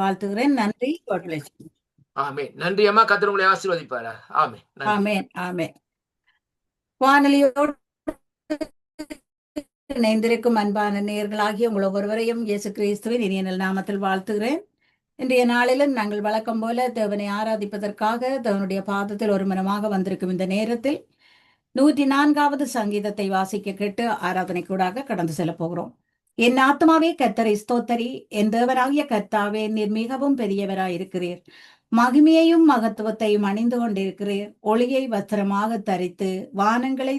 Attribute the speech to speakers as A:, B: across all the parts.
A: வாழ்த்துகிறேன். நன்றி. God bless you.
B: ஆமென். நன்றி அம்மா. கர்த்தர் உங்களை ஆசீர்வதிப்பாரா. ஆமென். நன்றி.
A: ஆமென். ஆமென். வானொலியோடு இணைந்திருக்கும் அன்பான நேயர்களாகிய உங்கள் ஒவ்வொருவரையும் இயேசு கிறிஸ்துவின் இனிய நாமத்தில் வாழ்த்துகிறேன். இன்றைய நாளிலும் நாங்கள் வழக்கம் போல தேவனை ஆராதிப்பதற்காக தேவனுடைய பாதத்தில் ஒரு மனமாக வந்திருக்கும் இந்த நேரத்தில் 104வது சங்கீதத்தை வாசிக்க கேட்டு ஆராதனைக்கூடாக கடந்து செல்ல போகிறோம். என் ஆத்மாவே கர்த்தரை ஸ்தோத்தரி, என் தேவனாகிய கர்த்தாவே, நீர் மிகவும் பெரியவராய் இருக்கிறீர். மகிமையையும் மகத்துவத்தையும் அணிந்து கொண்டிருக்கிறீர். ஒளியை வஸ்திரமாக தரித்து வானங்களை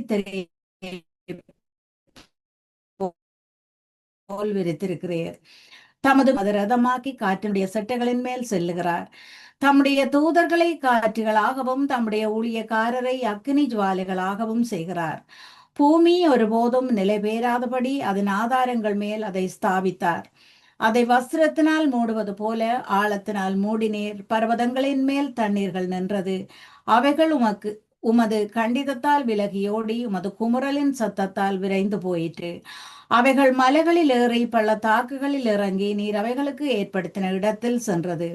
A: போல் விரித்திருக்கிறீர். தமது ரதமாக்கி காற்றினுடைய செட்டைகளின் மேல் செல்லுகிறார். தம்முடைய தூதர்களை காற்றுகளாகவும் தம்முடைய ஊழியக்காரரை அக்கினி ஜுவாலைகளாகவும் செய்கிறார். பூமி ஒருபோதும் நிலை பெயராதபடி அதன் ஆதாரங்கள் மேல் அதை ஸ்தாபித்தார். அதை வஸ்திரத்தினால் மூடுவது போல ஆழத்தினால் மூடினீர். பர்வதங்களின் மேல் தண்ணீர்கள் நின்றது. அவைகள் உமது கண்டிதத்தால் விலகியோடி உமது குமுறலின் சத்தத்தால் விரைந்து போயிற்று. அவைகள் மலைகளில் ஏறி பள்ளத்தாக்குகளில் இறங்கி நீர் அவைகளுக்கு ஏற்படுத்தின இடத்தில் சென்றது.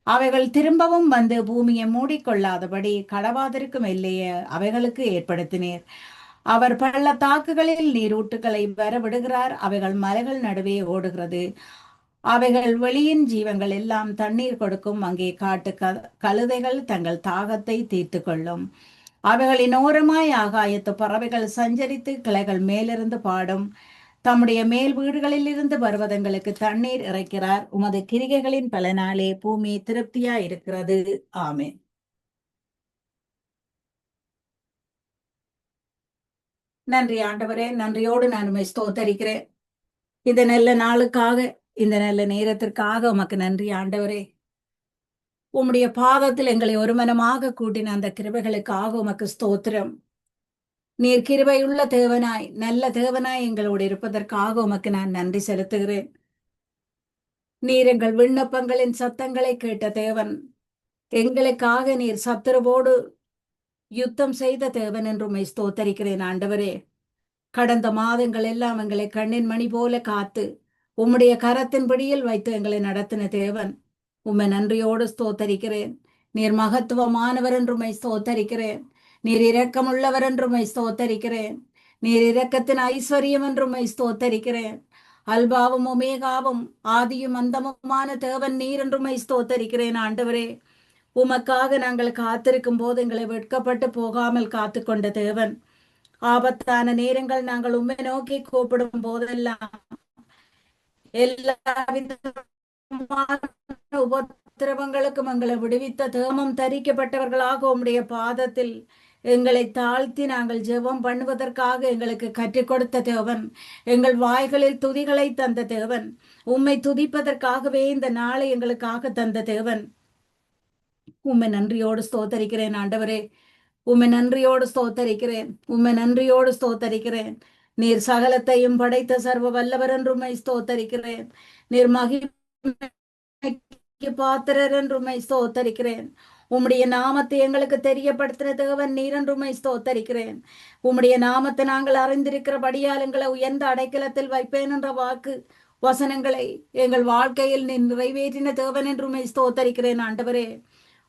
A: அவைகள் திரும்பவும் வந்து பூமியை மூடிக்கொள்ளாதபடி கடவாதிருக்கும் எல்லையை அவைகளுக்கு ஏற்படுத்தினீர். அவர் பள்ளத்தாக்குகளில் நீரூட்டுகளை வரவிடுகிறார். அவைகள் மலைகள் நடுவே ஓடுகிறது. அவைகள் வெளியின் ஜீவங்கள் எல்லாம் தண்ணீர் கொடுக்கும். அங்கே காட்டு கழுதைகள் தங்கள் தாகத்தை தீர்த்து கொள்ளும். அவைகளின் ஓரமாய் ஆகாயத்து பறவைகள் சஞ்சரித்து கிளைகள் மேலிருந்து பாடும். தம்முடைய மேல் வீடுகளில் இருந்து பர்வதங்களுக்கு தண்ணீர் இறைக்கிறார். உமது கிரிகைகளின் பலனாலே பூமி திருப்தியா இருக்கிறது. ஆமென். நன்றி ஆண்டவரே. நன்றியோடு நான் உம்மை ஸ்தோத்தரிக்கிறேன். இந்த நல்ல நாளுக்காக, இந்த நல்ல நேரத்திற்காக உமக்கு நன்றி ஆண்டவரே. உம்முடைய பாதத்தில் எங்களை ஒருமனமாக கூட்டின அந்த கிருபைகளுக்காக உமக்கு ஸ்தோத்திரம். நீர் கிருபையுள்ள தேவனாய், நல்ல தேவனாய் எங்களோடு இருப்பதற்காக உமக்கு நான் நன்றி செலுத்துகிறேன். நீர் எங்கள் விண்ணப்பங்களின் சத்தங்களை கேட்ட தேவன். எங்களுக்காக நீர் சத்துருவோடு யுத்தம் செய்த தேவன் என்று உம்மை ஸ்தோத்தரிக்கிறேன் ஆண்டவரே. கடந்த மாதங்கள் எல்லாம் எங்களை கண்ணின் மணி போல காத்து உம்முடைய கரத்தின் பிடியில் வைத்து எங்களை நடத்தின தேவன். உம்மை நன்றியோடு ஸ்தோத்தரிக்கிறேன். நீர் மகத்துவமானவர் என்று உம்மை ஸ்தோத்தரிக்கிறேன். நீர் இரக்கமுள்ளவர் என்று உம்மை ஸ்தோத்தரிக்கிறேன். நீர் இரக்கத்தின் ஐஸ்வர்யம் என்று உம்மை ஸ்தோத்தரிக்கிறேன். அல்பாவும் ஒமேகாவும் ஆதியும் அந்தமுமான தேவன் நீர் என்று உம்மை ஸ்தோத்தரிக்கிறேன் ஆண்டவரே. உமக்காக நாங்கள் காத்திருக்கும் போது எங்களை வெட்கப்பட்டு போகாமல் காத்து கொண்ட தேவன். ஆபத்தான நேரங்கள் நாங்கள் உம்மை நோக்கி கூப்பிடும் போதெல்லாம் எல்லா உபத்திரவங்களுக்கும் எங்களை விடுவித்த தேமம் தரிக்கப்பட்டவர்களாக உம்முடைய பாதத்தில் எங்களை தாழ்த்தி நாங்கள் ஜெபம் பண்ணுவதற்காக எங்களுக்கு கற்றுக் கொடுத்த தேவன். எங்கள் வாய்களில் துதிகளை தந்த தேவன். உம்மை துதிப்பதற்காகவே இந்த நாளை எங்களுக்காக தந்த தேவன். உம்மை நன்றியோடு ஸ்தோத்தரிக்கிறேன் ஆண்டவரே. உம்மை நன்றியோடு ஸ்தோத்தரிக்கிறேன். உம்மை நன்றியோடு ஸ்தோத்தரிக்கிறேன். நீர் சகலத்தையும் படைத்த சர்வ வல்லவர் என்று உம்மை ஸ்தோத்தரிக்கிறேன். நீர் மகிமைக்கு பாத்திரர் என்று உம்மை ஸ்தோத்தரிக்கிறேன். உம்முடைய நாமத்தை எங்களுக்கு தெரியப்படுத்தின தேவன் நீர் என்று உம்மை ஸ்தோத்தரிக்கிறேன். உம்முடைய நாமத்தை நாங்கள் அறிந்திருக்கிறபடியால் எங்களை உயர்ந்த அடைக்கலத்தில் வைப்பேன் என்ற வாக்கு வசனங்களை எங்கள் வாழ்க்கையில் நீ நிறைவேற்றின தேவன் என்று உம்மை ஸ்தோத்தரிக்கிறேன் ஆண்டவரே.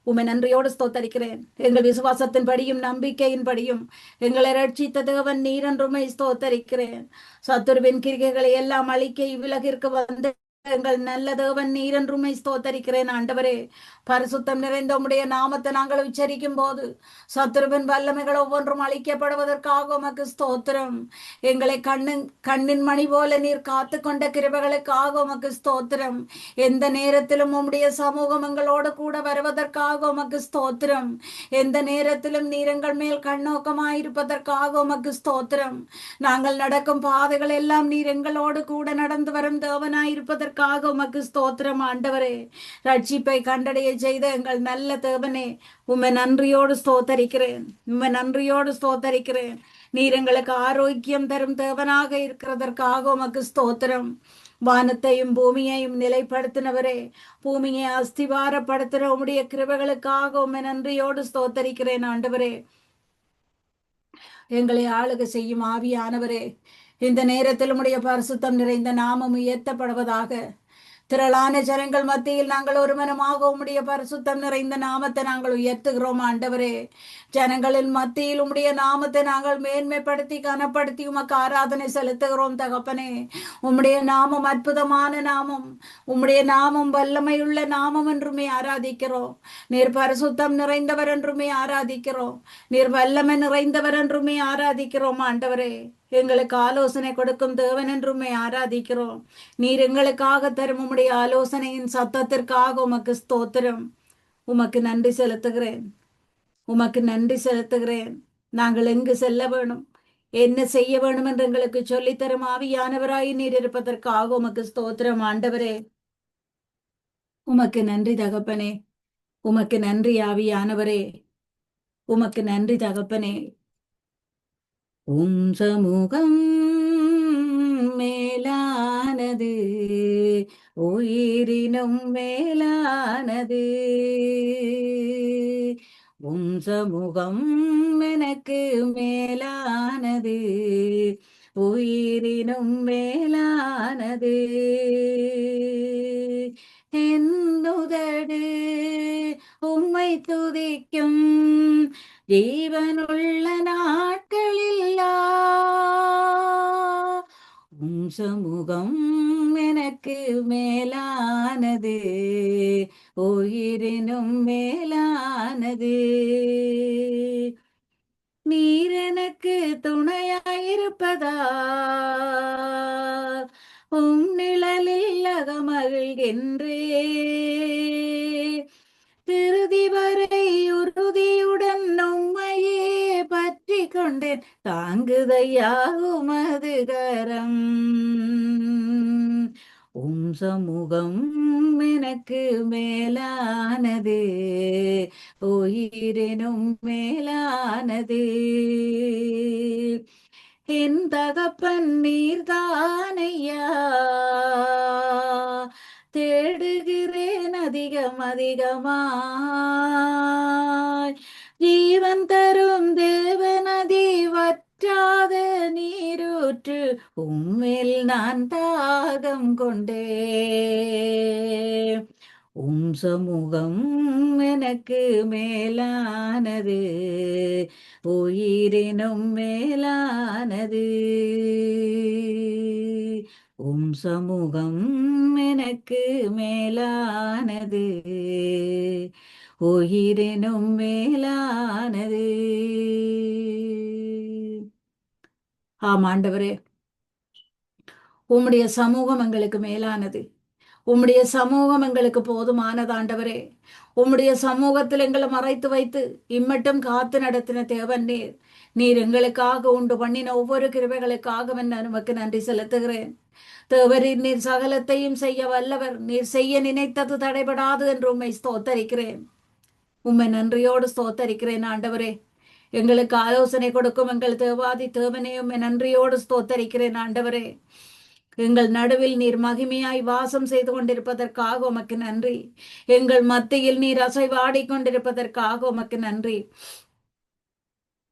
A: உம்மை நன்றியோடு ஸ்தோத்தரிக்கிறேன். எங்கள் விசுவாசத்தின் படியும் நம்பிக்கையின் படியும் எங்களை ரட்சித்த தேவன் நீர் என்று உம்மை ஸ்தோத்தரிக்கிறேன். சத்துருவின் கிரிகைகளை எல்லாம் அழிக்க இவ்வுலகிற்கு வந்த எங்கள் நல்ல தேவன் நீர் என்று உம்மை ஸ்தோத்தரிக்கிறேன் ஆண்டவரே. பரிசுத்தம் நிறைந்த உம்முடைய நாமத்தை நாங்கள் உச்சரிக்கும் போது சத்துருவின் வல்லமைகள் ஒவ்வொன்றும் அழிக்கப்படுவதற்காக உமக்கு ஸ்தோத்திரம். எங்களை கண்ணின் மணி போல நீர் காத்து கொண்ட கிருபைகளுக்காக உமக்கு ஸ்தோத்திரம். எந்த நேரத்திலும் உம்முடைய சமூகம் எங்களோடு கூட வருவதற்காக உமக்கு ஸ்தோத்திரம். எந்த நேரத்திலும் நீர் எங்கள் மேல் கண்ணோக்கமாயிருப்பதற்காக உமக்கு ஸ்தோத்திரம். நாங்கள் நடக்கும் பாதைகள் எல்லாம் நீர் எங்களோடு கூட நடந்து வரும் தேவனாயிருப்பதற்காக உமக்கு ஸ்தோத்திரம் ஆண்டவரே. ரட்சிப்பை கண்டடைய செய்த எங்கள் நல்ல தேவனே, உம்மை நன்றியோடு ஸ்தோத்தரிக்கிறேன். உம்மை நன்றியோடு ஸ்தோத்தரிக்கிறேன். நீர் எங்களுக்கு ஆரோக்கியம் தரும் தேவனாக இருக்கிறதற்காக உமக்கு ஸ்தோத்திரம். வானத்தையும் பூமியையும் நிலைப்படுத்தினவரே, பூமியை அஸ்திவாரப்படுத்தின உம்முடைய கிருபைகளுக்காக உம்மை நன்றியோடு ஸ்தோத்தரிக்கிறேன் ஆண்டவரே. எங்களை ஆளுகை செய்யும் ஆவியானவரே, இந்த நேரத்தில் உம்முடைய பரிசுத்தம் நிறைந்த நாமம் உயர்த்தப்படுவதாக. திரளான ஜனங்கள் மத்தியில் நாங்கள் ஒரு மனமாக உம்முடைய பரிசுத்தம் நிறைந்த நாமத்தை நாங்கள் உயர்த்துகிறோம் ஆண்டவரே. ஜனங்களின் மத்தியில் உம்முடைய நாமத்தை நாங்கள் மேன்மைப்படுத்தி கனப்படுத்தி உமக்கு ஆராதனை செலுத்துகிறோம் தகப்பனே. உம்முடைய நாமம் அற்புதமான நாமம், உம்முடைய நாமம் வல்லமையுள்ள நாமம் என்றுமே ஆராதிக்கிறோம். நீர் பரிசுத்தம் நிறைந்தவர் என்றுமே ஆராதிக்கிறோம். நீர் வல்லமை நிறைந்தவர் என்றுமே ஆராதிக்கிறோம் ஆண்டவரே. எங்களுக்கு ஆலோசனை கொடுக்கும் தேவன் என்றுமே ஆராதிக்கிறோம். நீர் எங்களுக்காக தரும் உம்முடைய ஆலோசனையின் சத்தத்திற்காக உமக்கு ஸ்தோத்திரம். உமக்கு நன்றி செலுத்துகிறேன். உமக்கு நன்றி செலுத்துகிறேன். நாங்கள் எங்கு செல்ல வேணும், என்ன செய்ய வேணும் என்று எங்களுக்கு சொல்லித்தரும் ஆவியானவராய் நீர் இருப்பதற்காக உமக்கு ஸ்தோத்திரம் ஆண்டவரே. உமக்கு நன்றி தகப்பனே. உமக்கு நன்றி ஆவியானவரே. உமக்கு நன்றி தகப்பனே. சமூகம் மேலானது, உயிரினும் மேலானது. சமூகம் எனக்கு மேலானது, உயிரினும் மேலானது. என்னுதடு உம்மை துதிக்கும் ஜீவனுள்ள நாட்களில்லா சமூகம் எனக்கு மேலானது, உயிரினும் மேலானது. நீர் எனக்கு துணையாயிருப்பதா உம் நிழலில் அகமகிழ்கின்றே. இறுதி வரை உறுதியுடன் உம்மையே பற்றி கொண்டேன், தாங்குதையா உமது கரம். சமூகம் எனக்கு மேலானது, உயிரினும் மேலானது. என் தகப்பன் நீர்தானையா, தேடுகிறேன் அதிகம் அதிகமாய். ஜீவன் தரும் தேவநதி, வற்றாத நீரூற்று, உம்மில் நான் தாகம் கொண்டே. சமூகம் எனக்கு மேலானது, உயிரினும் மேலானது. சமூகம் எனக்கு மேலானது, உயிரினும் மேலானது. ஆம் ஆண்டவரே, உம்முடைய சமூகம் எங்களுக்கு மேலானது. உம்முடைய சமூகம் எங்களுக்கு போதுமானது ஆண்டவரே. உம்முடைய சமூகத்தில் எங்களை மறைத்து வைத்து இம்மட்டும் காத்து நடத்தின தேவன் நீர். நீர் எங்களுக்காக உண்டு பண்ணின ஒவ்வொரு கிருபைகளுக்காக நான் உமக்கு நன்றி செலுத்துகிறேன். தேவரீர் நீர் சகலத்தையும் செய்ய வல்லவர். நீர் செய்ய நினைத்தது தடைபடாது என்று உம்மை ஸ்தோத்தரிக்கிறேன். உம்மை நன்றியோடு ஸ்தோத்தரிக்கிறேன் ஆண்டவரே. எங்களுக்கு ஆலோசனை கொடுக்கும் எங்கள் தேவாதி தேவனே, உம்மை நன்றியோடு ஸ்தோத்தரிக்கிறேன் ஆண்டவரே. எங்கள் நடுவில் நீர் மகிமையாய் வாசம் செய்து கொண்டிருப்பதற்காக உமக்கு நன்றி. எங்கள் மத்தியில் நீர் அசைவாடி கொண்டிருப்பதற்காக உமக்கு நன்றி.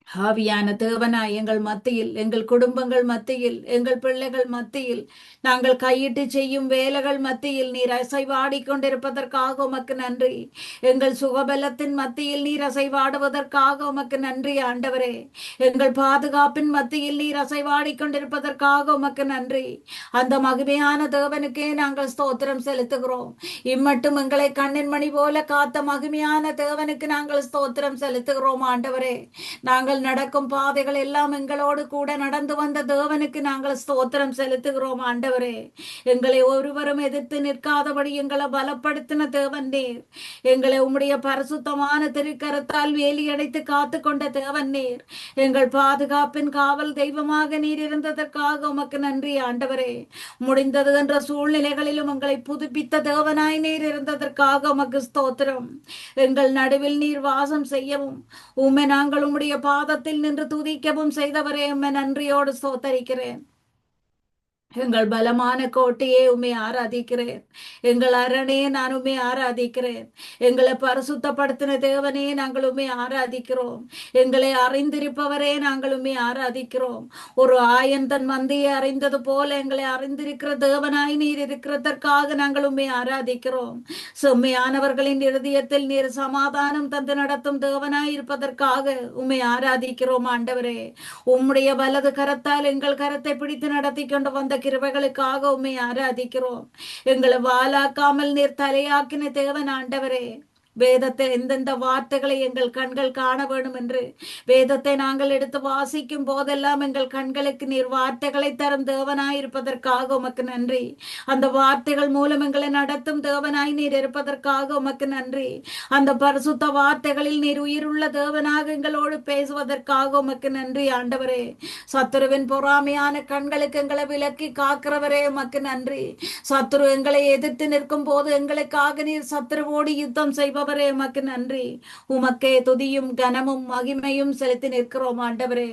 A: ஆவியான தேவனாய் எங்கள் மத்தியில், எங்கள் குடும்பங்கள் மத்தியில், எங்கள் பிள்ளைகள் மத்தியில், நாங்கள் கையிட்டு செய்யும் வேலைகள் மத்தியில் நீர் அசைவாடி கொண்டிருப்பதற்காக உமக்கு நன்றி. எங்கள் சுகபலத்தின் மத்தியில் நீர் அசைவாடுவதற்காக உமக்கு நன்றி ஆண்டவரே. எங்கள் பாதுகாப்பின் மத்தியில் நீர் அசைவாடி கொண்டிருப்பதற்காக உமக்கு நன்றி. அந்த மகிமையான தேவனுக்கே நாங்கள் ஸ்தோத்திரம் செலுத்துகிறோம். இம்மட்டும் எங்களை கண்ணின் மணி போல காத்த மகிமையான தேவனுக்கு நாங்கள் ஸ்தோத்திரம் செலுத்துகிறோம் ஆண்டவரே. நாங்கள் நடக்கும் பாதைகள் எல்லாம் எங்களோடு கூட நடந்து வந்த தேவனுக்கு நாங்கள் ஸ்தோத்திரம் செலுத்துகிறோம் ஆண்டவரே. எங்களை ஒருவரும் எதிர்த்து நிற்காதபடி எங்களை பலப்படுத்தின தேவன் நீர். எங்களை உம்முடைய பரிசுத்தமான திருக்கரத்தால் வேலி அடைத்து காத்து கொண்ட தேவன் நீர். எங்கள் பாதுகாப்பின் காவல் தெய்வமாக நீர் இருந்ததற்காக உமக்கு நன்றி ஆண்டவரே. முடிந்தது என்ற சூழ்நிலைகளிலும் எங்களை புதுப்பித்த தேவனாய் நீர் இருந்ததற்காக உமக்கு ஸ்தோத்திரம். எங்கள் நடுவில் நீர் வாசம் செய்யவும் உம்மை நாங்கள் உம்முடைய பாதத்தில் நின்று துதிக்கவும் செய்தவரே, உம்மை நன்றியோடு ஸ்தோத்தரிக்கிறேன். எங்கள் பலமான கோட்டையே உம்மை ஆராதிக்கிறேன். எங்கள் அரணே நான் உம்மை ஆராதிக்கிறேன். எங்களை பரிசுத்தப்படுத்தின தேவனே நாங்கள் உம்மை ஆராதிக்கிறோம். எங்களை அறிந்திருப்பவரே நாங்கள் உம்மை ஆராதிக்கிறோம். ஒரு ஆயன் தன் மந்தையை அறிந்தது போல எங்களை அறிந்திருக்கிற தேவனாய் நீர் இருக்கிறதற்காக நாங்கள் உம்மை ஆராதிக்கிறோம். செம்மையானவர்களின் இருதயத்தில் நீர் சமாதானம் தந்து நடத்தும் தேவனாய் இருப்பதற்காக உம்மை ஆராதிக்கிறோம். ஆண்டவரே, உம்முடைய வலது கரத்தால் எங்கள் கரத்தை பிடித்து நடத்தி கொண்டு வந்த கிருபைகளுக்காக உம்மை ஆராதிக்கிறோம். எங்களை வாலாக்காமல் நீர் தலையாக்கின தேவன் ஆண்டவரே, வேதத்தில் எந்தெந்த வார்த்தைகளை எங்கள் கண்கள் காண வேண்டும் என்று வேதத்தை நாங்கள் எடுத்து வாசிக்கும் போதெல்லாம் எங்கள் கண்களுக்கு நீர் வார்த்தைகளை தரும் தேவனாய் இருப்பதற்காக உமக்கு நன்றி. அந்த வார்த்தைகள் மூலம் எங்களை நடத்தும் தேவனாய் நீர் இருப்பதற்காக உமக்கு நன்றி. அந்த பரிசுத்த வார்த்தைகளில் நீர் உயிருள்ள தேவனாக எங்களோடு பேசுவதற்காக உமக்கு நன்றி. ஆண்டவரே, சத்துருவின் பொறாமையான கண்களுக்கு எங்களை விலக்கி காக்கிறவரே உமக்கு நன்றி. சத்துரு எங்களை எதிர்த்து நிற்கும் போது எங்களுக்காக நீர் சத்துருவோடு யுத்தம் செய்வ உமக்கு நன்றி. உமக்கே துதியும் கனமும் மகிமையும் செலுத்தி நிற்கிறோம். ஆண்டவரே,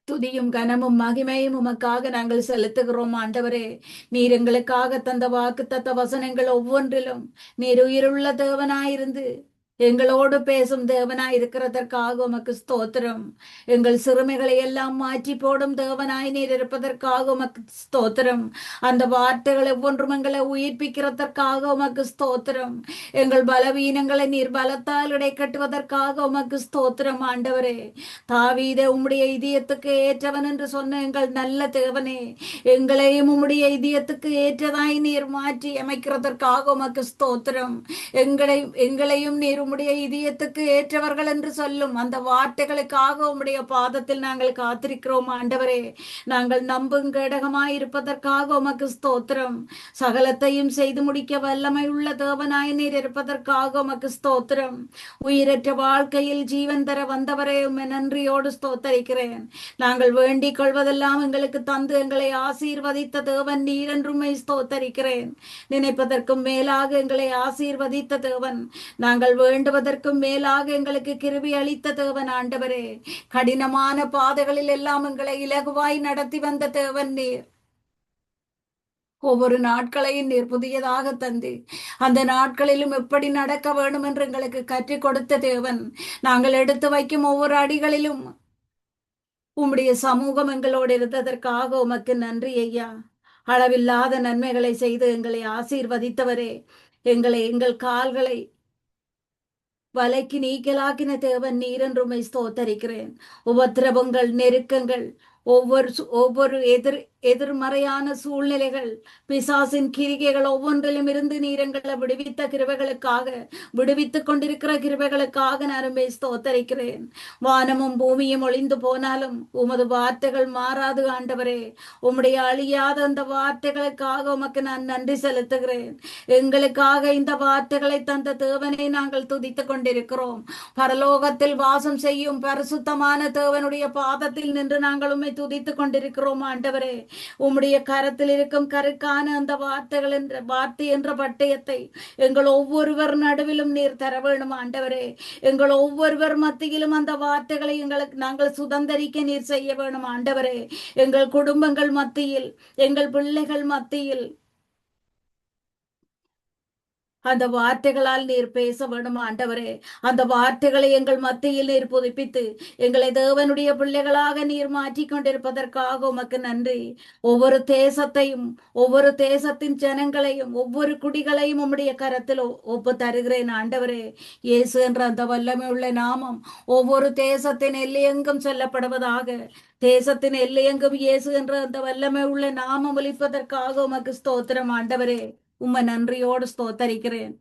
A: துதியும் கனமும் மகிமையும் உமக்காக நாங்கள் செலுத்துகிறோம். ஆண்டவரே, நீர் எங்களுக்காக தந்த வாக்குத்தத்த வசனங்கள் ஒவ்வொன்றிலும் நீர் உயிருள்ள தேவனாயிருந்து எங்களோடு பேசும் தேவனாய் இருக்கிறதற்காக உமக்கு ஸ்தோத்திரம். எங்கள் சிறுமைகளை எல்லாம் மாற்றி போடும் தேவனாய் நீர் இருப்பதற்காக உமக்கு ஸ்தோத்திரம். அந்த வார்த்தைகள் ஒவ்வொன்றும் எங்களை உயிர்ப்பிக்கிறதற்காக உமக்கு ஸ்தோத்திரம். எங்கள் பலவீனங்களை நீர் பலத்தால் இடை கட்டுவதற்காக உமக்கு ஸ்தோத்திரம். ஆண்டவரே, தாவீதை உம்முடைய இதயத்துக்கு ஏற்றவன் என்று சொன்ன எங்கள் நல்ல தேவனே, எங்களையும் உம்முடைய இதயத்துக்கு ஏற்றதாய் நீர் மாற்றி அமைக்கிறதற்காக உமக்கு ஸ்தோத்திரம். எங்களையும் நீர் உம்முடைய இதயத்துக்கு ஏற்றவர்கள் என்று சொல்லும் அந்த வார்த்தைகளுக்காக உம்முடைய பாதத்தில் நாங்கள் காத்திருக்கிறோம். ஆண்டவரே, நாங்கள் நம்பும் கேடகமாய் இருப்பதற்காக உமக்கு ஸ்தோத்திரம். சகலத்தையும் செய்து முடிக்க வல்லமை உள்ள தேவனாய் நீர் இருப்பதற்காக உமக்கு ஸ்தோத்திரம். உயிரற்ற வாழ்க்கையில் ஜீவன் தர வந்தவரே, உம்மை நன்றியோடு ஸ்தோத்தரிக்கிறேன். நாங்கள் வேண்டிக் கொள்வதெல்லாம் எங்களுக்கு தந்து எங்களை ஆசீர்வதித்த தேவன் நீர் என்றுமை ஸ்தோத்தரிக்கிறேன். நினைப்பதற்கும் மேலாக எங்களை ஆசீர்வதித்த தேவன், நாங்கள் வேண்டுவதற்கும் மேலாக எங்களுக்கு கிருபை அளித்த தேவன். ஆண்டவரே, கடினமான பாதைகளில் எல்லாம் எங்களை இலகுவாய் நடத்தி வந்த தேவன் நீர். ஒவ்வொரு நாட்களையும் நீர் புதியதாக தந்து அந்த நாட்களிலும் எப்படி நடக்க வேண்டும் என்று எங்களுக்கு கற்றுக் கொடுத்த தேவன். நாங்கள் எடுத்து வைக்கும் ஒவ்வொரு அடிகளிலும் உம்முடைய சமூகம் எங்களோடு இருந்ததற்காக உமக்கு நன்றி ஐயா. அளவில்லாத நன்மைகளை செய்து எங்களை ஆசீர்வதித்தவரே, எங்கள் கால்களை வலைக்கு நீக்கலாக்கின தேவன் நீர் என்றுமை ஸ்தோத்தரிக்கிறேன். உபத்திரவங்கள், நெருக்கங்கள், ஒவ்வொரு எதிர்மறையான சூழ்நிலைகள், பிசாசின் கிரிகைகள் ஒவ்வொன்றிலும் இருந்து நீர் எங்களை விடுவித்த கிருபைகளுக்காக, விடுவித்துக் கொண்டிருக்கிற கிருபைகளுக்காக நான் ஸ்தோத்தரிக்கிறேன். வானமும் பூமியும் ஒளிந்து போனாலும் உமது வார்த்தைகள் மாறாது. ஆண்டவரே, உம்முடைய அழியாத அந்த வார்த்தைகளுக்காக உமக்கு நான் நன்றி செலுத்துகிறேன். எங்களுக்காக இந்த வார்த்தைகளை தந்த தேவனை நாங்கள் துதித்துக் கொண்டிருக்கிறோம். பரலோகத்தில் வாசம் செய்யும் பரிசுத்தமான தேவனுடைய பாதத்தில் நின்று நாங்கள் உம்மை துதித்துக் கொண்டிருக்கிறோம். ஆண்டவரே, உம்முடைய கரத்தில் இருக்கும் கருக்கான அந்த வார்த்தை என்ற பட்டயத்தை எங்கள் ஒவ்வொருவர் நடுவிலும் நீர் தர வேணும். ஆண்டவரே, எங்கள் ஒவ்வொருவர் மத்தியிலும் அந்த வார்த்தைகளை எங்களுக்கு நாங்கள் சுதந்திரிக்க நீர் செய்ய வேணும். ஆண்டவரே, எங்கள் குடும்பங்கள் மத்தியில், எங்கள் பிள்ளைகள் மத்தியில் அந்த வார்த்தைகளால் நீர் பேச வேணும். ஆண்டவரே, அந்த வார்த்தைகளை எங்கள் மத்தியில் நீர் புதுப்பித்து எங்களை தேவனுடைய பிள்ளைகளாக நீர் மாற்றிக் கொண்டிருப்பதற்காக உமக்கு நன்றி. ஒவ்வொரு தேசத்தையும், ஒவ்வொரு தேசத்தின் ஜனங்களையும், ஒவ்வொரு குடிகளையும் உம்முடைய கரத்தில் ஒப்பு தருகிறேன். ஆண்டவரே, இயேசு என்ற அந்த வல்லமை உள்ள நாமம் ஒவ்வொரு தேசத்தின் எல்லையெங்கும் சொல்லப்படுவதாக. தேசத்தின் எல்லையெங்கும் இயேசு என்ற அந்த வல்லமை உள்ள நாமம் ஒலிப்பதற்காக உமக்கு ஸ்தோத்திரம். ஆண்டவரே, உம்மை நன்றியோடு ஸ்தோத்தரிக்கிறேன்.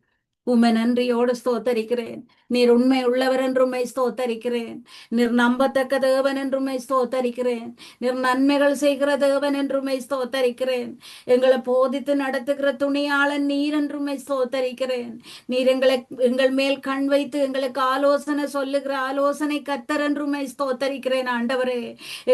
A: உம்மை நன்றியோடு ஸ்தோத்தரிக்கிறேன். நீர் உண்மை உள்ளவர் என்றுமை ஸ்தோத்தரிக்கிறேன். நீர் நம்பத்தக்க தேவன் என்றுமை ஸ்தோத்தரிக்கிறேன். நீர் நன்மைகள் செய்கிற தேவன் என்றுமை ஸ்தோத்தரிக்கிறேன். எங்களை போதித்து நடத்துகிற துணியாளன் நீர் என்றுமை ஸ்தோத்தரிக்கிறேன். நீர் எங்கள் மேல் கண் வைத்து எங்களுக்கு ஆலோசனை சொல்லுகிற ஆலோசனை கர்த்தர் என்றுமை ஸ்தோத்தரிக்கிறேன். ஆண்டவரே,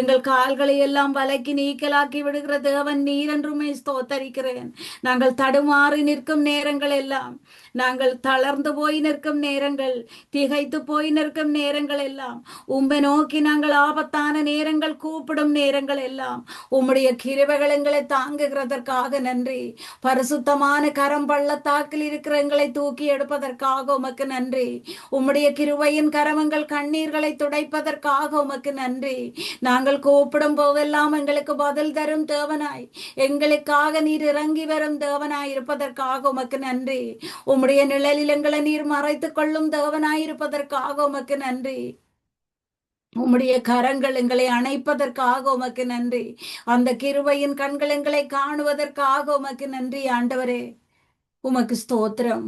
A: எங்கள் கால்களை எல்லாம் வலைக்கு நீக்கலாக்கி விடுகிற தேவன் நீர் என்றுமை ஸ்தோத்தரிக்கிறேன். நாங்கள் தடுமாறி நிற்கும் நேரங்கள் எல்லாம் நாங்கள் தளர்ந்து போய் நிற்கும் நேரங்கள், திகைத்து போய் நிற்கும் நேரங்கள் எல்லாம், உம்மை நோக்கி நாங்கள் ஆபத்தான நேரங்கள் கூப்பிடும் நேரங்கள் எல்லாம் உம்முடைய கிருபைகள் எங்களை தாங்குகிறதற்காக நன்றி. பரிசுத்தமான கரம் பள்ளத்தாக்கில் இருக்கிற எங்களை தூக்கி எடுப்பதற்காக உமக்கு நன்றி. உம்முடைய கிருபையின் கரமங்கள் கண்ணீர்களை துடைப்பதற்காக உமக்கு நன்றி. நாங்கள் கூப்பிடும் போதெல்லாம் எங்களுக்கு பதில் தரும் தேவனாய், எங்களுக்காக நீர் இறங்கி வரும் தேவனாய் இருப்பதற்காக உமக்கு நன்றி. உம்முடைய நிழலில் எங்களை நீர் மறைத்துக் கொள்ளும் தேவனாய் இருப்பதற்காக உமக்கு நன்றி. உம்முடைய கரங்கள் எங்களை அணைப்பதற்காக உமக்கு நன்றி. அந்த கிருபையின் கண்கள் எங்களை காணுவதற்காக உமக்கு நன்றி ஆண்டவரே. உமக்கு ஸ்தோத்திரம்,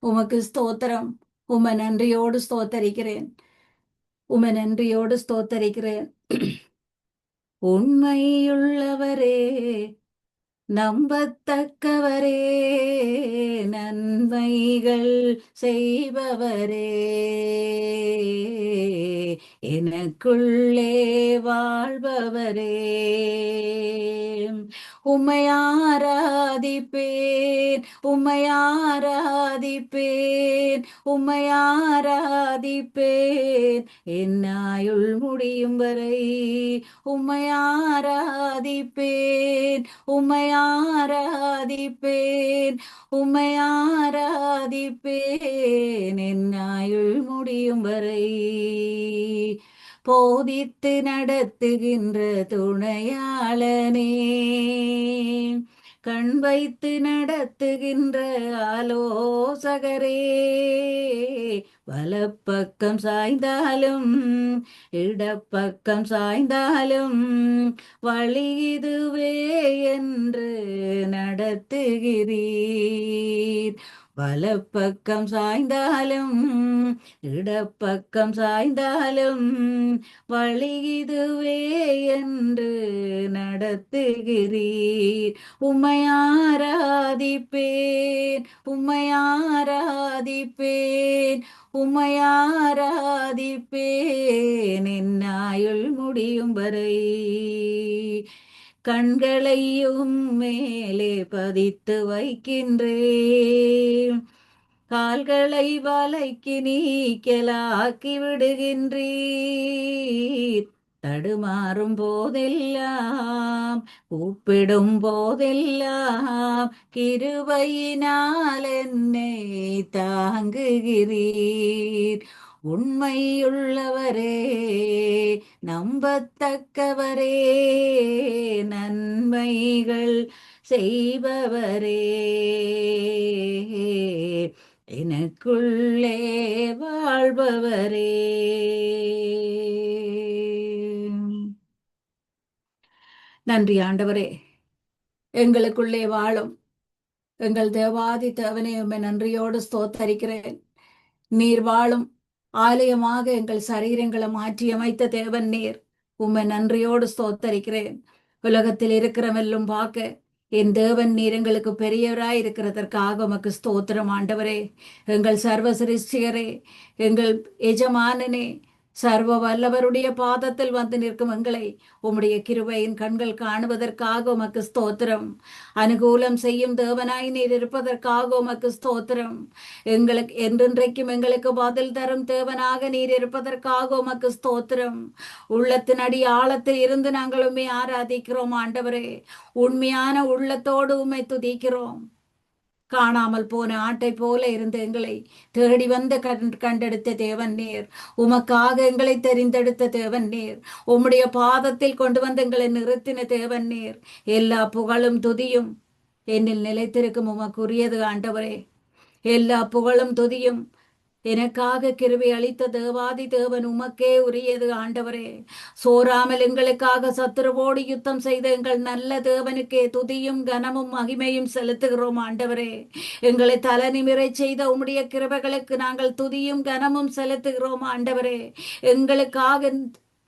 A: உமக்கு ஸ்தோத்திரம். உம்மை நன்றியோடு ஸ்தோத்தரிக்கிறேன், உம்மை நன்றியோடு ஸ்தோத்தரிக்கிறேன். உண்மையுள்ளவரே, நம்பத்தக்கவரே, நன்மைகள் செய்பவரே, எனக்குள்ளே வாழ்பவரே, உம்மை ஆராதிப்பேன், உம்மை ஆராதிப்பேன், உம்மை ஆராதிப்பேன், என்னாயுள் முடியும் வரை உம்மை ஆராதிப்பேன், உம்மை ஆராதிப்பேன், உம்மை ஆராதிப்பேன், என்னாயுள் முடியும் வரை. போதித்து நடத்துகின்ற துணையாளனே, கண் வைத்து நடத்துகின்ற ஆலோசகரே, வலப்பக்கம் சாய்ந்தாலும் இடப்பக்கம் சாய்ந்தாலும் வழி இதுவே என்று நடத்துகிறீர். வலப்பக்கம் சாய்ந்தாலும் இடப்பக்கம் சாய்ந்தாலும் வழி இதுவே என்று நடத்துகிறீர். உம்மை ஆராதிப்பேன், உம்மை ஆராதிப்பேன், உம்மை ஆராதிப்பேன், என்னாயுள் முடியும் வரை. கண்களையும் மேலே பதித்து வைக்கின்றேன், கால்களை வலைக்கு நீக்கலாக்கி விடுகின்றீர். தடுமாறும் போதெல்லாம், கூப்பிடும் போதெல்லாம், கிருபையினால் என்னை தாங்குகிறீர். உண்மையுள்ளவரே, நம்பத்தக்கவரே, நன்மைகள் செய்பவரே, எனக்குள்ளே வாழ்பவரே. நன்றி ஆண்டவரே, எங்களுக்குள்ளே வாழும் எங்கள் தேவாதி தேவனே, உம்மை நன்றியோடு ஸ்தோத்தரிக்கிறேன். நீர் வாழும் ஆலயமாக எங்கள் சரீரங்களை மாற்றி அமைத்த தேவன் நீர். உம்மை நன்றியோடு ஸ்தோத்தரிக்கிறேன். உலகத்தில் இருக்கிறவெல்லும் பார்க்க என் தேவன் நீர் எங்களுக்கு பெரியவராய் இருக்கிறதற்காக உமக்கு ஸ்தோத்திரம் ஆண்டவரே. எங்கள் சர்வ சிருஷ்டிகரே, எங்கள் எஜமானனே, சர்வ வல்லவருடைய பாதத்தில் வந்து நிற்கும் எங்களை உம்முடைய கிருபையின் கண்கள் காணுவதற்காக உமக்கு ஸ்தோத்திரம். அனுகூலம் செய்யும் தேவனாய் நீர் இருப்பதற்காக உமக்கு ஸ்தோத்திரம். எங்களுக்கு என்றென்றைக்கும் எங்களுக்கு பதில் தரும் தேவனாக நீர் இருப்பதற்காக உமக்கு ஸ்தோத்திரம். உள்ளத்தின் அடி ஆழத்தில் இருந்து நாங்கள் உம்மை ஆராதிக்கிறோம் ஆண்டவரே. உண்மையான உள்ளத்தோடு உம்மை துதிக்கிறோம். காணாமல் போன ஆட்டை போல இருந்த எங்களை தேடி வந்து கண்டெடுத்த தேவன் நீர். உமக்காக எங்களை தெரிந்தெடுத்த தேவன் நீர். உம்முடைய பாதத்தில் கொண்டு வந்து எங்களை நிறுத்தின தேவன் நீர். எல்லா புகழும் துதியும் என்னில் நிலைத்திருக்கும் உமக்குரியது ஆண்டவரே. எல்லா புகழும் துதியும் எனக்காக கிருபை அளித்த தேவாதி தேவன் உமக்கே உரியது ஆண்டவரே. சோராமல் எங்களுக்காக சத்துருவோடு யுத்தம் செய்த எங்கள் நல்ல தேவனுக்கே துதியும் கனமும் மகிமையும் செலுத்துகிறோம் ஆண்டவரே. எங்களை தலை நிமிரை செய்த உம்முடைய கிருபைகளுக்கு நாங்கள் துதியும் கனமும் செலுத்துகிறோம் ஆண்டவரே. எங்களுக்காக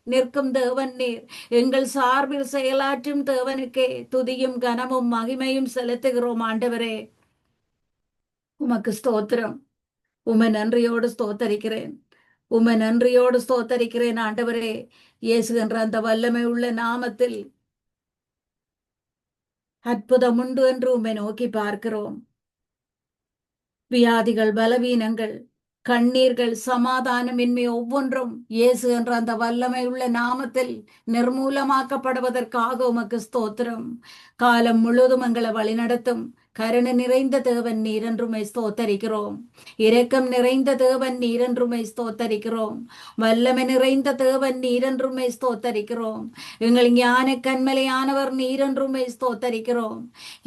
A: நிற்கும் தேவன் நீர். எங்கள் சார்பில் செயலாற்றும் தேவனுக்கே துதியும் கனமும் மகிமையும் செலுத்துகிறோம் ஆண்டவரே. உமக்கு ஸ்தோத்திரம். உம்மை நன்றியோடு ஸ்தோத்தரிக்கிறேன், உம்மை நன்றியோடு ஸ்தோத்தரிக்கிறேன் ஆண்டவரே. இயேசு என்ற அந்த வல்லமை உள்ள நாமத்தில் அற்புதம் உண்டு என்று உம்மை நோக்கி பார்க்கிறோம். வியாதிகள், பலவீனங்கள், கண்ணீர்கள், சமாதானமின்மை ஒவ்வொன்றும் இயேசு என்ற அந்த வல்லமை உள்ள நாமத்தில் நிர்மூலமாக்கப்படுவதற்காக உமக்கு ஸ்தோத்திரம். காலம் முழுவதும் எங்களை வழிநடத்தும் கருணை நிறைந்த தேவன் நீரென்றுமை ஸ்தோத்தரிக்கிறோம். இரக்கம் நிறைந்த தேவன் நீரென்றுமை ஸ்தோத்தரிக்கிறோம். வல்லமை நிறைந்த தேவன் நீரென்றுமை ஸ்தோத்தரிக்கிறோம். எங்கள் ஞான கண்மலையானவர் நீரென்றுமை ஸ்தோத்தரிக்கிறோம்.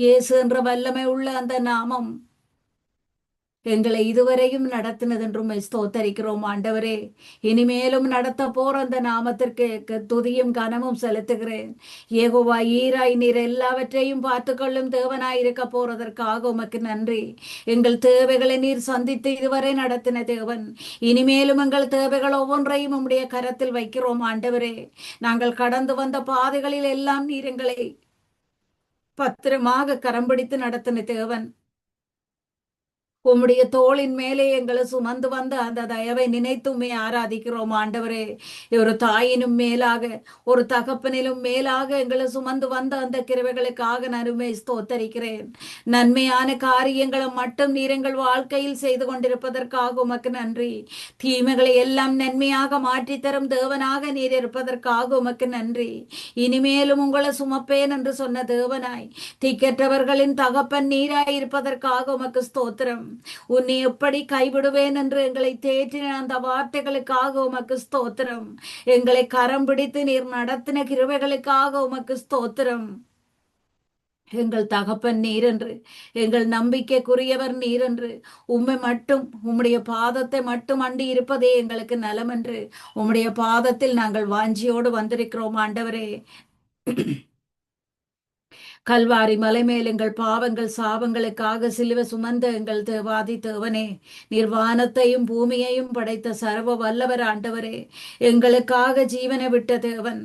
A: இயேசு என்ற வல்லமை உள்ள அந்த நாமம் எங்களை இதுவரையும் நடத்தினதென்றும் ஸ்தோத்தரிக்கிறோம் ஆண்டவரே. இனிமேலும் நடத்த போற அந்த நாமத்திற்கு துதியும் கனமும் செலுத்துகிறேன். யெகோவா ஈராய், நீர் எல்லாவற்றையும் பார்த்து கொள்ளும் தேவனாய் இருக்க போறதற்காக உமக்கு நன்றி. எங்கள் தேவைகளை நீர் சந்தித்து இதுவரை நடத்தின தேவன், இனிமேலும் எங்கள் தேவைகள் ஒவ்வொன்றையும் உம்முடைய கரத்தில் வைக்கிறோம் ஆண்டவரே. நாங்கள் கடந்து வந்த பாதைகளில் எல்லாம் நீர் எங்களை பத்திரமாக கரம் பிடித்து நடத்தின தேவன். உம்முடைய தோளின் மேலே எங்களை சுமந்து வந்த அந்த தயவை நினைத்துமே ஆராதிக்கிறோம் ஆண்டவரே. ஒரு தாயினும் மேலாக, ஒரு தகப்பனிலும் மேலாக எங்களை சுமந்து வந்த அந்த கிருபைகளுக்காக நன்மை ஸ்தோத்தரிக்கிறேன். நன்மையான காரியங்களை மட்டும் நீர் எங்கள் வாழ்க்கையில் செய்து கொண்டிருப்பதற்காக உமக்கு நன்றி. தீமைகளை எல்லாம் நன்மையாக மாற்றித்தரும் தேவனாக நீர் இருப்பதற்காக உமக்கு நன்றி. இனிமேலும் உங்களை சுமப்பேன் என்று சொன்ன தேவனாய், திக்கற்றவர்களின் தகப்பன் நீராய் இருப்பதற்காக உமக்கு ஸ்தோத்திரம். உன்னை எப்படி கைவிடுவேன் என்று எங்களை தேற்றின அந்த வார்த்தைகளுக்காக உமக்கு ஸ்தோத்திரம். எங்களை கரம் பிடித்து நீர் நடத்தின கிருபைகளுக்காக உமக்கு ஸ்தோத்திரம். எங்கள் தகப்பன் நீரென்று, எங்கள் நம்பிக்கைக்குரியவர் நீரென்று, உம்மை மட்டும், உம்முடைய பாதத்தை மட்டும் அண்டி இருப்பதே எங்களுக்கு நலம் என்று உம்முடைய பாதத்தில் நாங்கள் வாஞ்சியோடு வந்திருக்கிறோம் ஆண்டவரே. கல்வாரி மலை மேல் எங்கள் பாவங்கள் சாபங்களுக்காக சிலுவை சுமந்த எங்கள் தேவாதி தேவனே, நிர்வாணத்தையும் பூமியையும் படைத்த சர்வ வல்லவர் ஆண்டவரே, எங்களுக்காக ஜீவனை விட்ட தேவன்,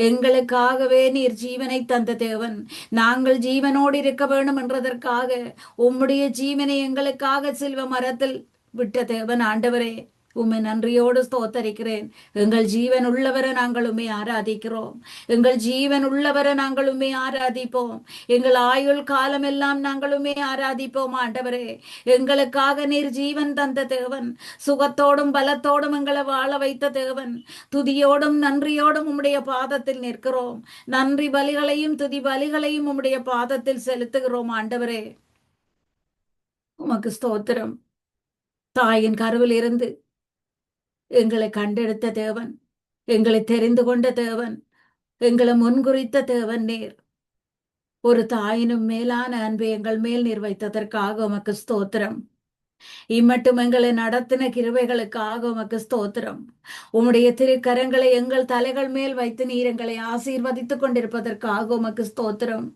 A: எங்களுக்காகவே நீர் ஜீவனை தந்த தேவன். நாங்கள் ஜீவனோடு இருக்க வேண்டும் என்றதற்காக உம்முடைய ஜீவனை எங்களுக்காக சிலுவை மரத்தில் விட்ட தேவன் ஆண்டவரே. உம்மை நன்றியோடு ஸ்தோத்தரிக்கிறேன். எங்கள் ஜீவன் உள்ளவரை நாங்கள் உம்மை ஆராதிக்கிறோம். எங்கள் ஜீவன் உள்ளவரை நாங்கள் உம்மை ஆராதிப்போம். எங்கள் ஆயுள் காலம் எல்லாம் நாங்கள் உம்மை ஆராதிப்போம் ஆண்டவரே. எங்களுக்காக நீர் ஜீவன் தந்த தேவன், சுகத்தோடும் பலத்தோடும் எங்களை வாழ வைத்த தேவன். துதியோடும் நன்றியோடும் உம்முடைய பாதத்தில் நிற்கிறோம். நன்றி பலிகளையும் துதி பலிகளையும் உம்முடைய பாதத்தில் செலுத்துகிறோம் ஆண்டவரே. உமக்கு ஸ்தோத்திரம். தாயின் கருவில் இருந்து எங்களை கண்டெடுத்த தேவன், எங்களை தெரிந்து கொண்ட தேவன், எங்களை முன்குறித்த தேவன் நீர். ஒரு தாயினும் மேலான அன்பை எங்கள் மேல் நீர் வைத்ததற்காக உமக்கு ஸ்தோத்திரம். இம்மட்டும் எங்களை நடத்தின கிருபைகளுக்காக உமக்கு ஸ்தோத்திரம். உம்முடைய திருக்கரங்களை எங்கள் தலைகள் மேல் வைத்து நீர் எங்களை ஆசீர்வதித்துக் கொண்டிருப்பதற்காக உமக்கு ஸ்தோத்திரம்.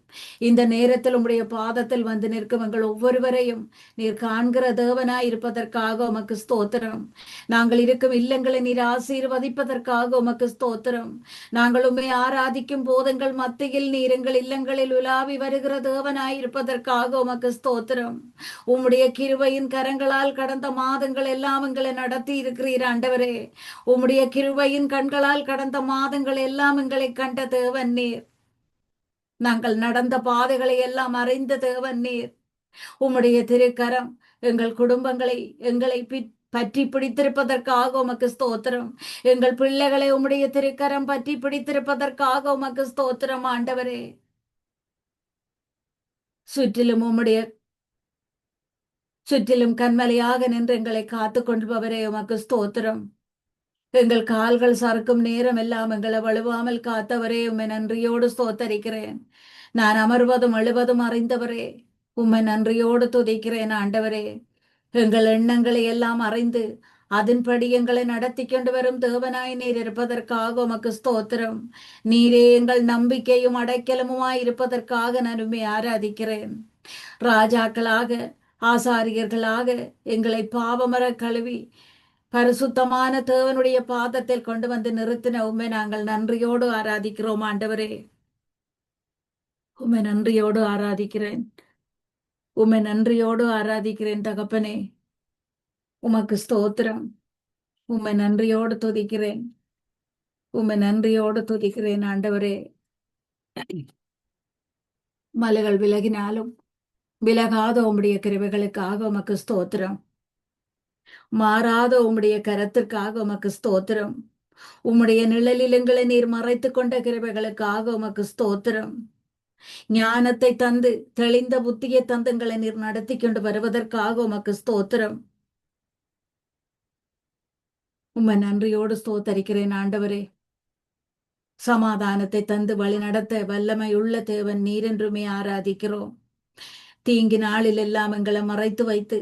A: இந்த நேரத்தில் உம்முடைய பாதத்தில் வந்து நிற்கும் எங்கள் ஒவ்வொருவரையும் நீர் காண்கிற தேவனாய் இருப்பதற்காக உமக்கு ஸ்தோத்திரம். நாங்கள் இருக்கும் இல்லங்களை நீர் ஆசீர்வதிப்பதற்காக உமக்கு ஸ்தோத்திரம். நாங்கள் உம்மை ஆராதிக்கும் போதங்கள் மத்தியில் நீர் எங்கள் இல்லங்களில் உலாவி வருகிற தேவனாய் இருப்பதற்காக உமக்கு ஸ்தோத்திரம். உம்முடைய கிருபையின் கரங்களால் கடந்த மாதங்கள் எல்லாம் எங்களை நடத்தி இருக்கிறீர் ஆண்டவரே. உம்முடைய கிருபையின் கண்களால் கடந்த மாதங்கள் எல்லாம் எங்களை கண்ட தேவன் நீர். நாங்கள் நடந்த பாதைகளை எல்லாம் அறிந்த தேவன் நீர். உம்முடைய திருக்கரம் எங்கள் குடும்பங்களை, எங்களை பற்றி பிடித்திருப்பதற்காக உமக்கு ஸ்தோத்திரம். எங்கள் பிள்ளைகளை உம்முடைய திருக்கரம் பற்றி பிடித்திருப்பதற்காக உமக்கு ஸ்தோத்திரம் ஆண்டவரே. சுற்றிலும் கண்மலையாக நின்று எங்களை காத்து கொள்பவரே உமக்கு ஸ்தோத்திரம். எங்கள் கால்கள் சறுக்கும் நேரம் எல்லாம் எங்களை வலுவாமல் காத்தவரே உம்மை நன்றியோடு ஸ்தோத்தரிக்கிறேன். நான் அமர்வதும் அழுவதும் அறிந்தவரே உம்மை நன்றியோடு துதிக்கிறேன் ஆண்டவரே. எங்கள் எண்ணங்களை எல்லாம் அறிந்து அதன்படி எங்களை நடத்தி கொண்டு வரும் தேவனாய் நீர் இருப்பதற்காக உமக்கு ஸ்தோத்திரம். நீரே எங்கள் நம்பிக்கையும் அடைக்கலமுமாய் இருப்பதற்காக நான் உம்மை ஆராதிக்கிறேன். ராஜாக்களாக, ஆசாரியர்களாக எங்களை பாவமர கழுவி பரிசுத்தமான தேவனுடைய பாதத்தில் கொண்டு வந்து நிறுத்தின உம்மை நாங்கள் நன்றியோடு ஆராதிக்கிறோம் ஆண்டவரே. உம்மை நன்றியோடு ஆராதிக்கிறேன். உம்மை நன்றியோடு ஆராதிக்கிறேன் தகப்பனே. உமக்கு ஸ்தோத்திரம். உம்மை நன்றியோடு துதிக்கிறேன். உம்மை நன்றியோடு துதிக்கிறேன் ஆண்டவரே. மலைகள் விலகினாலும், விலகாத உம்முடைய கிருபைகளுக்காக உமக்கு ஸ்தோத்திரம். மாறாத உம்முடைய கரத்திற்காக உமக்கு ஸ்தோத்திரம். உம்முடைய நிழலில் எங்களை நீர் மறைத்துக் கொண்ட கிருபைகளுக்காக உமக்கு ஸ்தோத்திரம். ஞானத்தை தந்து தெளிந்த புத்தியை தந்து எங்களை நீர் நடத்தி கொண்டு வருவதற்காக உமக்கு ஸ்தோத்திரம். உம்மை நன்றியோடு ஸ்தோத்தரிக்கிறேன் ஆண்டவரே. சமாதானத்தை தந்து வழி நடத்த வல்லமை உள்ள தேவன் நீரென்றுமே ஆராதிக்கிறோம். தீங்கி நாளில் எல்லாம் எங்களை மறைத்து வைத்து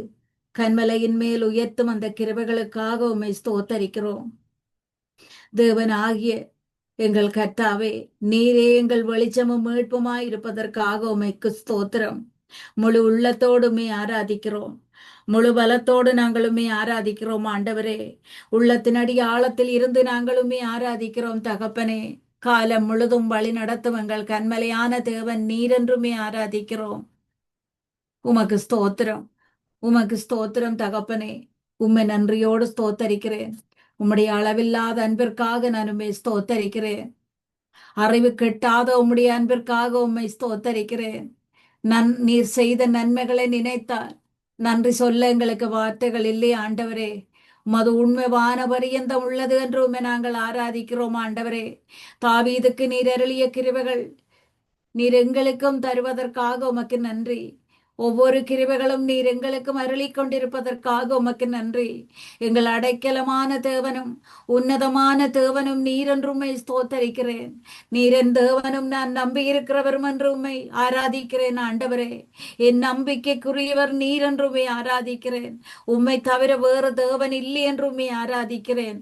A: கன்மலையின் மேல் உயர்த்தும் அந்த கிருபைகளுக்காக உம்மை ஸ்தோத்தரிக்கிறோம். தேவன் ஆகிய எங்கள் கர்த்தாவே, நீரே எங்கள் வெளிச்சமும் மீட்புமாய் இருப்பதற்காக உமைக்கு ஸ்தோத்திரம். முழு உள்ளத்தோடுமே ஆராதிக்கிறோம். முழு பலத்தோடு நாங்களுமே ஆராதிக்கிறோம் ஆண்டவரே. உள்ளத்தினடி ஆழத்தில் இருந்து நாங்களுமே ஆராதிக்கிறோம் தகப்பனே. காலம் முழுதும் வழி நடத்தும் எங்கள் கண்மலையான தேவன் நீரென்றுமே ஆராதிக்கிறோம். உமக்கு ஸ்தோத்திரம், உமக்கு ஸ்தோத்திரம் தகப்பனே. உம்மை நன்றியோடு ஸ்தோத்தரிக்கிறேன். உம்முடைய அளவில்லாத அன்பிற்காக நான் உம்மை ஸ்தோத்தரிக்கிறேன். அறிவு கெட்டாத உம்முடைய அன்பிற்காக உம்மை ஸ்தோத்தரிக்கிறேன். நீர் செய்த நன்மைகளை நினைத்தால் நன்றி சொல்ல எங்களுக்கு வார்த்தைகள் இல்லை ஆண்டவரே. உமது உண்மைவான பரியந்தம் உள்ளது என்று உம்மை நாங்கள் ஆராதிக்கிறோம் ஆண்டவரே. தாவீதுக்கு நீர் அருளிய கிருபைகள் நீர் எங்களுக்கும் தருவதற்காக உமக்கு நன்றி. ஒவ்வொரு கிருபைகளும் நீர் எங்களுக்கும் அருளி கொண்டிருப்பதற்காக உமக்கு நன்றி. எங்கள் அடைக்கலமான தேவனும் உன்னதமான தேவனும் நீரென்று உம்மை ஸ்தோத்தரிக்கிறேன். நீரென் தேவனும் நான் நம்பி இருக்கிறவரும் என்று உம்மை ஆராதிக்கிறேன் ஆண்டவரே. என் நம்பிக்கைக்குரியவர் நீரென்று உம்மை ஆராதிக்கிறேன். உம்மை தவிர வேறு தேவன் இல்லை என்று உம்மை ஆராதிக்கிறேன்.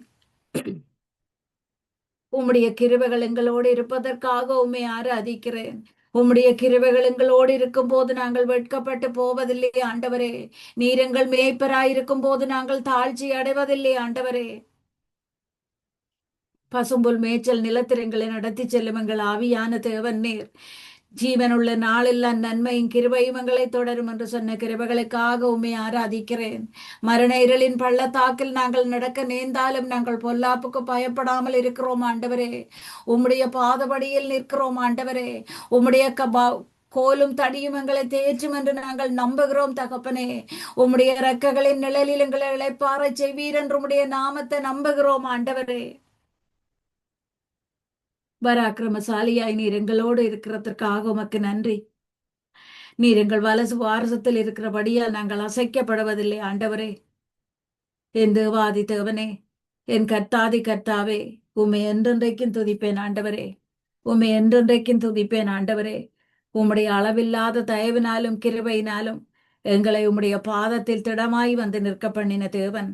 A: உம்முடைய கிருபைகள் எங்களோடு இருப்பதற்காக உம்மை ஆராதிக்கிறேன். உம்முடைய கிருபைகள் எங்களோடு இருக்கும் போது நாங்கள் வெட்கப்பட்டு போவதில்லை ஆண்டவரே. நீர் எங்கள் மேய்ப்பராயிருக்கும் போது நாங்கள் தாழ்ச்சி அடைவதில்லை ஆண்டவரே. பசும்புல் மேய்ச்சல் நிலத்தில் எங்களை நடத்தி செல்லும் எங்கள் ஆவியான தேவன் நீர். ஜீவனுள்ள நாளெல்லாம் நன்மையும் கிருபையும் எங்களை தொடரும் என்று சொன்ன கிருபைகளுக்காக உம்மை ஆராதிக்கிறேன். மரண இருளின் பள்ளத்தாக்கில் நாங்கள் நடக்க நேர்ந்தாலும் நாங்கள் பொல்லாப்புக்கு பயப்படாமல் இருக்கிறோம் ஆண்டவரே. உம்முடைய பாதபடியில் நிற்கிறோம் ஆண்டவரே. உம்முடைய கோலும் தடியும் எங்களை தேற்றும் என்று நாங்கள் நம்புகிறோம் தகப்பனே. உம்முடைய இறக்கைகளின் நிழலில் எங்களை இளைப்பாற செய்வீர் என்று உம்முடைய நாமத்தை நம்புகிறோம் ஆண்டவரே. பராக்கிரமசாலியாய் நீர் எங்களோடு இருக்கிறதற்காக உமக்கு நன்றி. நீர் எங்கள் வலசு வாரசத்தில் இருக்கிறபடியால் நாங்கள் அசைக்கப்படுவதில்லை ஆண்டவரே. என் தேவாதி தேவனே, என் கர்த்தாதி கர்த்தாவே, உம்மை என்றென்றைக்கும் துதிப்பேன் ஆண்டவரே. உம்மை என்றென்றைக்கும் துதிப்பேன் ஆண்டவரே. உம்முடைய அளவில்லாத தயவினாலும் கிருபையினாலும் எங்களை உம்முடைய பாதத்தில் திடமாய் வந்து நிற்க பண்ணின தேவன்.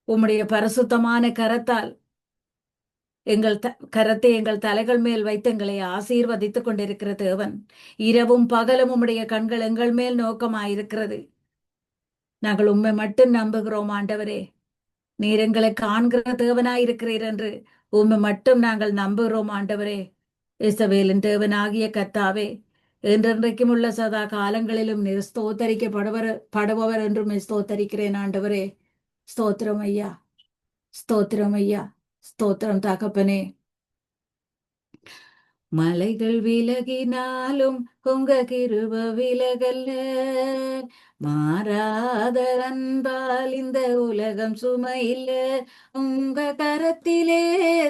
A: உம்முடைய பரிசுத்தமான கரத்தால் கரத்தை எங்கள் தலைகள் மேல் வைத்து எங்களை ஆசீர்வதித்துக் கொண்டிருக்கிற தேவன். இரவும் பகலும் உம்முடைய கண்கள் எங்கள் மேல் நோக்கமாயிருக்கிறது. நாங்கள் உம்மை மட்டும் நம்புகிறோம் ஆண்டவரே. நீர் எங்களை காண்கிற தேவனாயிருக்கிறீர் என்று உம்மை மட்டும் நாங்கள் நம்புகிறோம் ஆண்டவரே. இஸ்ரவேலின் தேவனாகிய கர்த்தாவே, என்றென்றைக்கும் உள்ள சதா காலங்களிலும் நீர் படுபவர் என்றும் ஸ்தோத்தரிக்கிறேன் ஆண்டவரே. ஸ்தோத்திரம் ஐயா, ஸ்தோத்திரம் ஐயா, ஸ்தோத்திரம் தகப்பனே. மலைகள் விலகினாலும் உங்க கிருப விலகல்ல. மாறாத அன்பால் இந்த உலகம் சுமையில்ல. உங்க கரத்திலே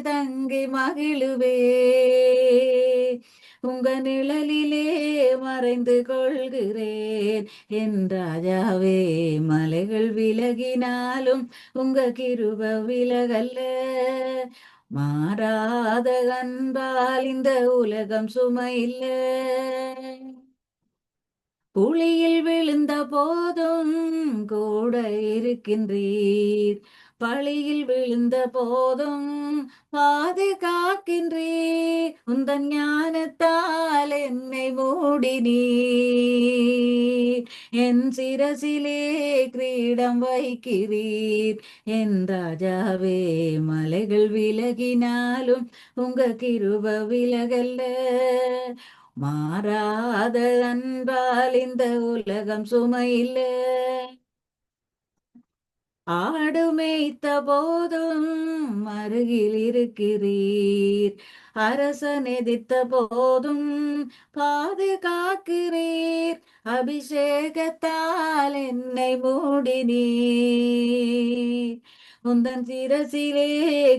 A: தங்கி மகிழுவே. உங்க நிழலிலே மறைந்து கொள்கிறேன் என் ராஜாவே. மலைகள் விலகினாலும் உங்க கிருப விலகல்ல. மாறாத அன்பால் இந்த உலகம் சுமையில்ல. புலியில் விழுந்த போதும் கூட இருக்கின்றீர். பழியில் விழுந்த போதும் பாதுகாக்கின்றீர். உந்தன் ஞானத்தால் என்னை மூடினீர். என் சிரசிலே கிரீடம் வைக்கிறீர் என் ராஜாவே. மலைகள் விலகினாலும் உங்க கிருப விலகல்ல. மாறாத அன்பால் இந்த உலகம் சுமையில்ல. ஆடு மேய்த்த போதும் அருகில் இருக்கிறீர், அரசன் எதிர்த்த போதும் பாதுகாக்கிறீர், அபிஷேகத்தால் என்னை மூடினீர், உந்தன் சிரசிலே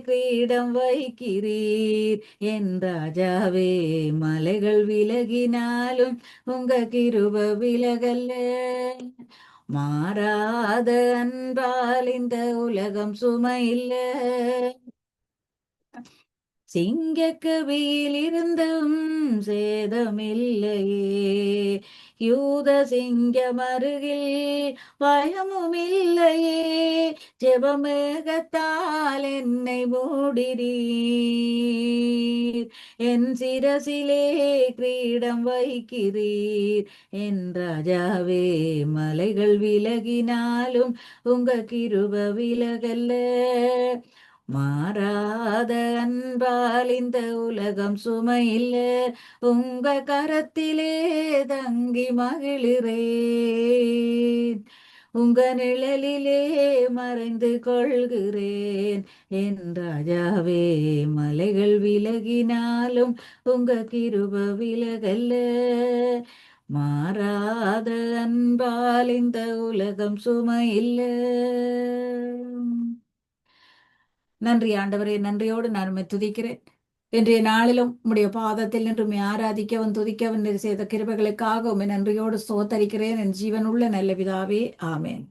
A: கிரீடம் வைக்கிறீர், என் ராஜாவே. மலைகள் விலகினாலும் உங்க கிருப விலகல்ல, மாறாத அன்பால் இந்த உலகம் சுமையில்ல, சிங்கக்கவியிலிருந்தும் சேதமில்லையே, யூத சிங்கம் அருகில் பயமும் இல்லையே, ஜெபமேகத்தால் என்னை மூடினீர், என் சிரசிலே கிரீடம் வைக்கிறீர், என் ராஜாவே. மலைகள் விலகினாலும் உங்க கிருப விலகல்ல, மாறாத அன்பால் இந்த உலகம் சுமையில்ல, உங்க கரத்திலே தங்கி மகிழ்கிறேன், உங்க நிழலிலே மறைந்து கொள்கிறேன், என் ராஜாவே. மலைகள் விலகினாலும் உங்க கிருப விலகல்ல, மாறாத அன்பால் இந்த உலகம் சுமையில்ல. நன்றி ஆண்டவரே, நன்றியோடு நான் உம்மை துதிக்கிறேன். இன்றைய நாளிலும் உம்முடைய பாதத்தில் நின்று உம்மை ஆராதிக்கவும் துதிக்கவும் நீர் செய்த கிருபைகளுக்காக உம்மை நன்றியோடு ஸ்தோத்தரிக்கிறேன். என் ஜீவனுள்ள நல்ல பிதாவே, ஆமென்.